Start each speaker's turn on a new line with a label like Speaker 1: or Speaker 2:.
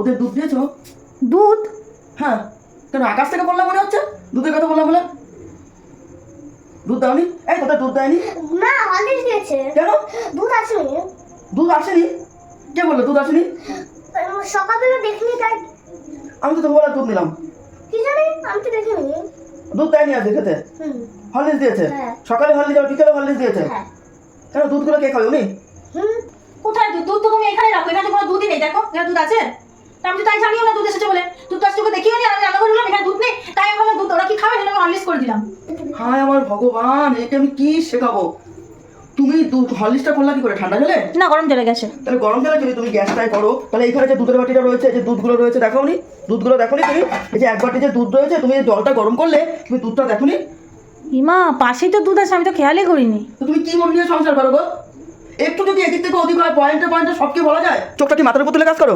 Speaker 1: ওদের দুধ দিয়েছো?
Speaker 2: দুধ?
Speaker 1: হ্যাঁ। কেন আকাশ থেকে বললাম মনে হচ্ছে? দুধের কথা বললাম বলে। দুধ দাওনি? এই তোদের দুধ দেয়নি?
Speaker 3: না, হরলিক্স দিয়েছে।
Speaker 1: কেন?
Speaker 3: দুধ আসেনি।
Speaker 1: দুধ আসেনি? কে বললো দুধ আসেনি?
Speaker 3: সকালবেলা দেখিনি তাই।
Speaker 1: আমি তো দুপুরবেলা দুধ নিলাম।
Speaker 3: কি জানি, আমি তো দেখিনি।
Speaker 1: দুধ দেয়নি আজ খেতে?
Speaker 3: হুম।
Speaker 1: হরলিক্স দিয়েছে?
Speaker 3: হ্যাঁ।
Speaker 1: সকালে হরলিক্স আর বিকেলে হরলিক্স দিয়েছে?
Speaker 3: হ্যাঁ।
Speaker 1: কেন দুধগুলো কে খাবে উনি?
Speaker 3: হুম।
Speaker 2: কোথায় দুধ? দুধ তো তুমি এখানে রাখো, এখানে কোনো দুধই নেই। দেখো এখানে দুধ আছে? তা আমি তো তাই জানিও না দুধ এসেছে বলে। দুধ তো আজ তোকে দেখিও নি, আমি রান্না করে দিলাম, এখানে দুধ নেই। তাই আমি ভাবলাম দুধ ওরা কি খাবে, সেটা আমি হরলিক্স করে দিলাম।
Speaker 1: হায় আমার ভগবান, একে আমি কি শেখাবো? তুমি দুধ হরলিক্সটা করলা কি করে? ঠান্ডা জলে?
Speaker 2: না, গরম জলে গেছে।
Speaker 1: তাহলে গরম জলে যদি তুমি গ্যাসটাই করো, তাহলে এখানে যে দুধের বাটিটা রয়েছে, যে দুধগুলো রয়েছে দেখোনি? দুধগুলো দেখোনি তুমি? এই যে এক বাটি যে দুধ রয়েছে, তুমি এই জলটা গরম করলে, তুমি দুধটা দেখোনি?
Speaker 2: ইমা, পাশেই তো দুধ আছে, আমি তো খেয়ালই করিনি।
Speaker 1: তো তুমি কি মন নিয়ে সংসার করো গো? একটু যদি এদিক থেকে ওদিক হয়, পয়েন্টে পয়েন্টে সবকে বলা যায়? চোখটা কি মাথার উপর তুলে কাজ করো?